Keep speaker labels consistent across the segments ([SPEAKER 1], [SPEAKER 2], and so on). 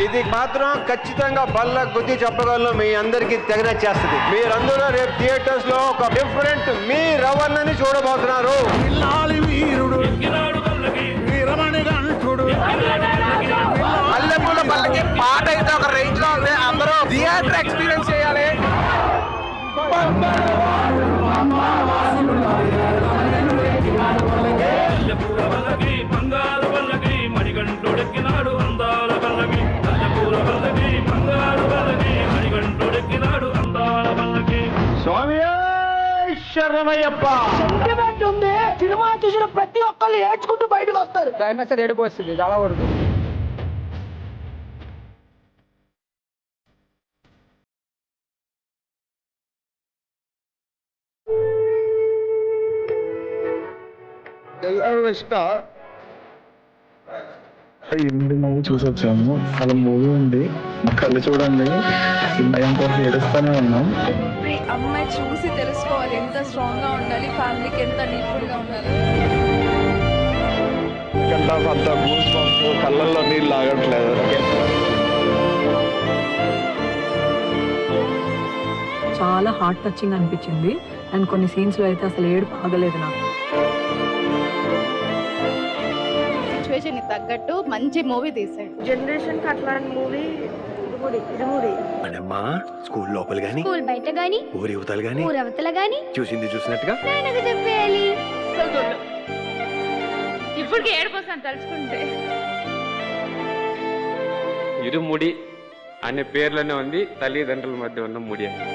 [SPEAKER 1] ఇది మాత్రం ఖచ్చితంగా బల్ల గుద్ది చెప్పగలను, మీ అందరికి తెగనచ్చేస్తుంది. మీరందరూ రేపు థియేటర్స్ లో ఒక డిఫరెంట్ మీ రవణని చూడబోతున్నారు.
[SPEAKER 2] మల్లెపూల పల్లకి పాట అయితే ఒక రేంజ్ లో ఉంది. అందరూ థియేటర్ ఎక్స్పీరియన్స్ చేయాలి.
[SPEAKER 1] శరణమయ్యప్ప
[SPEAKER 3] సెంటిమెంట్ ఉంది. సినిమా చూసిన ప్రతి ఒక్కళ్ళు ఏడ్చుకుంటూ బయటకు వస్తారు.
[SPEAKER 4] క్లైమాక్స్ ఏడుపు వస్తుంది చాలా వరకు.
[SPEAKER 5] ఎనిమిది మూవీ చూసి వచ్చాము. అలా మూవీ ఉంది, కళ్ళు చూడండి, భయం కోసం ఏడుస్తూనే ఉన్నాం.
[SPEAKER 6] అమ్మాయి చూసి తెలుసుకోవాలి ఎంత స్ట్రాంగ్ గా ఉండాలి, ఫ్యామిలీకి ఎంత నీడ్ఫుల్ గా ఉండాలి.
[SPEAKER 5] అంత గూస్ బంప్స్, కళ్ళల్లో నీళ్ళు ఆగట్లేదు.
[SPEAKER 7] చాలా హార్ట్ టచింగ్ అనిపించింది. అండ్ కొన్ని సీన్స్ లో అయితే అసలు ఏడుపు ఆగలేదు నాకు.
[SPEAKER 6] సిచ్యువేషన్ తగ్గట్టు మంచి మూవీ తీసాడు.
[SPEAKER 3] జనరేషన్ కి అట్లాంటి మూవీ
[SPEAKER 1] అమ్మా స్కూల్ లోపల గాని,
[SPEAKER 3] స్కూల్ బయట గాని,
[SPEAKER 1] ఊరి యువతలు గాని,
[SPEAKER 3] ఊరవతల గాని
[SPEAKER 1] చూసింది చూసినట్టుగా
[SPEAKER 3] నాన్నకు చెప్పేయాలి.
[SPEAKER 6] ఇప్పటికి ఏడుపోతాను తలుచుకుంటే.
[SPEAKER 8] ఇరుముడి అనే పేర్లోనే ఉంది తల్లిదండ్రుల మధ్య ఉన్న ముడి అని.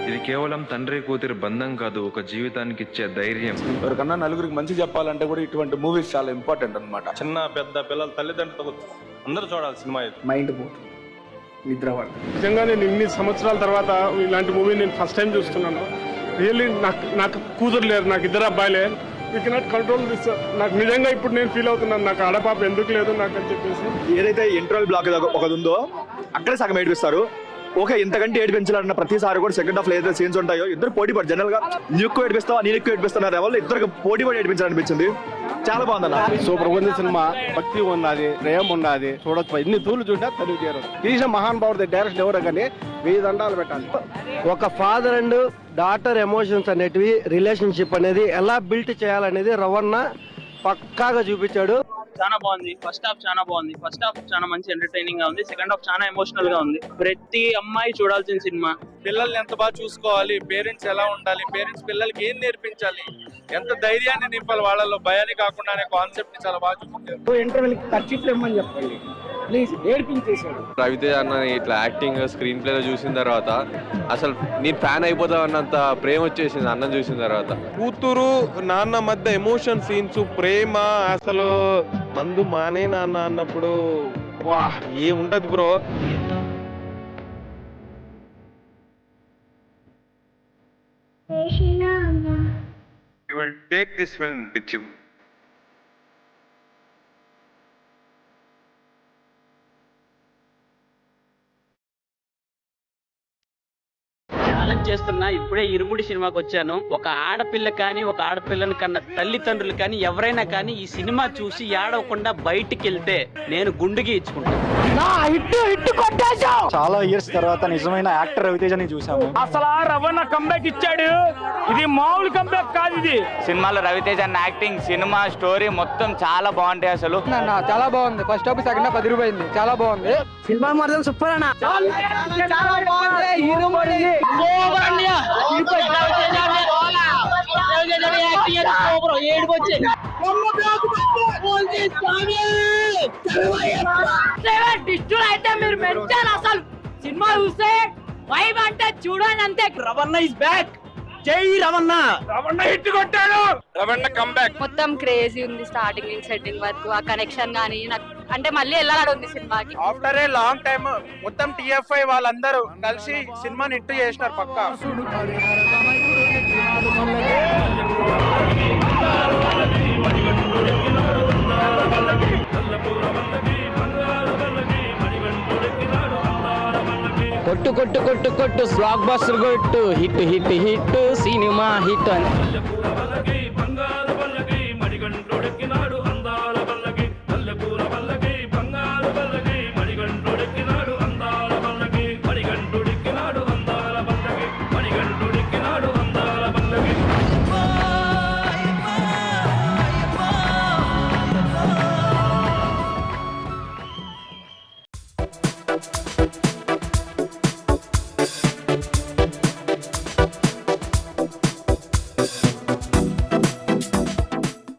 [SPEAKER 9] ఇది కేవలం తండ్రి కూతురి బంధం కాదు, ఒక జీవితానికి ఇచ్చే ధైర్యం.
[SPEAKER 5] ఎవరికన్నా నలుగురికి మంచి చెప్పాలంటే కూడా ఇటువంటి మూవీస్ చాలా ఇంపార్టెంట్ అన్నమాట.
[SPEAKER 10] చిన్న పెద్ద పిల్లలు తల్లిదండ్రులతో అందరూ చూడాలి సినిమా.
[SPEAKER 5] మైండ్ పోతుంది, నిద్ర పడుతుంది.
[SPEAKER 10] నిజంగా నేను ఇన్ని సంవత్సరాల తర్వాత ఇలాంటి మూవీ నేను ఫస్ట్ టైం చూస్తున్నాను. రియల్లీ నాకు కూతురు లేరు, నాకు ఇద్దరు అబ్బాయిలే. We cannot control this. నాకు నిజంగా ఇప్పుడు నేను ఫీల్ అవుతున్నాను, నాకు ఆడపాప ఎందుకు లేదు నాకు అని చెప్పేసి.
[SPEAKER 5] ఏదైతే ఇంటర్వెల్ బ్లాక్ ఒకటి ఉందో అక్కడే సగం ఏడిపిస్తారు. ఓకే, ఇంతకంటే ఏడిపించాలన్న ప్రతిసారి కూడా సెకండ్ హాఫ్ లో ఏదైతే సీన్స్ ఉంటాయో ఇద్దరు పోటీ పడి, జనరల్ గా నువ్వు ఎక్కువ ఏడిపిస్తావా నేను ఎక్కువ ఏడిపిస్తున్నారు ఎవరు ఇద్దరు పోటీ పడి ఏడిపించాలనిపించింది. చాలా బాగుందన్న.
[SPEAKER 10] సూపర్ ఉంది సినిమా. భక్తి ఉన్నది, ప్రేమ ఉన్నది, చూడొచ్చు. ఎన్ని తూర్లు చూసినా తెలుగు చేరు తీసిన మహాన్ భావుడు డైరెక్షన్ ఎవరో కానీ 1000 దండాలు పెట్టాలి.
[SPEAKER 1] ఒక ఫాదర్ అండ్ డాటర్ ఎమోషన్స్ అనేటివి, రిలేషన్షిప్ అనేది ఎలా బిల్ట్ చేయాలనేది రవణ పక్కాగా చూపించాడు.
[SPEAKER 4] చాలా బాగుంది. ఫస్ట్ హాఫ్ చాలా బాగుంది. ఫస్ట్ హాఫ్ చాలా మంచి ఎంటర్టైనింగ్ గా ఉంది. సెకండ్ హాఫ్ చాలా ఎమోషనల్ గా ఉంది. ప్రతి అమ్మాయి చూడాల్సిన సినిమా.
[SPEAKER 2] పిల్లల్ని ఎంత బాగా చూసుకోవాలి, పేరెంట్స్ ఎలా ఉండాలి, పేరెంట్స్ పిల్లలకి ఏం నేర్పించాలి, ఎంత ధైర్యాన్ని నింపాలి, వాళ్ళలో భయాన్ని కాకుండా అనే కాన్సెప్ట్ ని చాలా బాగా చూపించారు.
[SPEAKER 4] ఇంటర్వెల్ కి ఖర్చు ఇవ్వమని చెప్పండి ప్లీజ్. ఏడ్పించేశాడు.
[SPEAKER 8] రవితేజ అన్న ఇట్లా యాక్టింగ్ స్క్రీన్ ప్లేలో చూసిన తర్వాత అసలు నేను ఫ్యాన్ అయిపోతా అన్నంత ప్రేమ వచ్చేసింది అన్నం చూసిన తర్వాత.
[SPEAKER 10] కూతురు నాన్న మధ్య ఎమోషన్ సీన్స్, ప్రేమ, అసలు మందు మానే నాన్న అన్నప్పుడు వా ఏముంటది bro.
[SPEAKER 9] You will take this film with you.
[SPEAKER 4] Challenge చేస్తున్నా. ఇప్పుడే ఇరుముడి సినిమాకి వచ్చాను. ఒక ఆడపిల్ల కానీ, ఒక ఆడపిల్లని కన్నా తల్లిదండ్రులు కానీ ఎవరైనా కానీ ఈ సినిమా చూసి ఏడవకుండా బయటికి వెళ్తే నేను గుండుకి ఇచ్చుకుంటాను.
[SPEAKER 5] చాలా ఇయర్స్ తర్వాత నిజమైన యాక్టర్ రవితేజని చూసాము.
[SPEAKER 4] అసలు రవణ కంబ్యాక్ ఇచ్చాడు. ఇది మామూలు కంబ్యాక్ కాదు. ఇది
[SPEAKER 2] సినిమాలో రవితేజ యాక్టింగ్, సినిమా స్టోరీ మొత్తం చాలా బాగుంటాయి. అసలు
[SPEAKER 4] చాలా బాగుంది. ఫస్ట్ హాఫ్ సెకండ్ హాఫ్ అదిరిపోయింది. చాలా బాగుంది.
[SPEAKER 3] సినిమా మాత్రం సూపర్ అన్న.
[SPEAKER 6] అయితే మీరు మెచ్చాను. అసలు సినిమా చూస్తే వైబ్ అంటే చూడండి అంతే.
[SPEAKER 4] రవణ ఇస్ బ్యాక్. జై రవణ. రవణ హిట్ కొట్టాడు.
[SPEAKER 2] రవణ కంబ్యాక్
[SPEAKER 6] మొత్తం క్రేజీ ఉంది స్టార్టింగ్ నుంచి సెట్టింగ్ వరకు. ఆ కనెక్షన్ గానీ నాకు అంటే మళ్ళీ వెళ్ళాలని ఉంది సినిమాకి.
[SPEAKER 2] ఆఫ్టర్ ఏ లాంగ్ టైమ్ మొత్తం TFI వాళ్ళందరూ కలిసి సినిమాని హిట్ చేసినారు పక్కా.
[SPEAKER 4] కొట్టు కొట్టు కొట్టు కొట్టు బ్లాక్ బస్టర్ కొట్టు hit hit hit cinema hit అని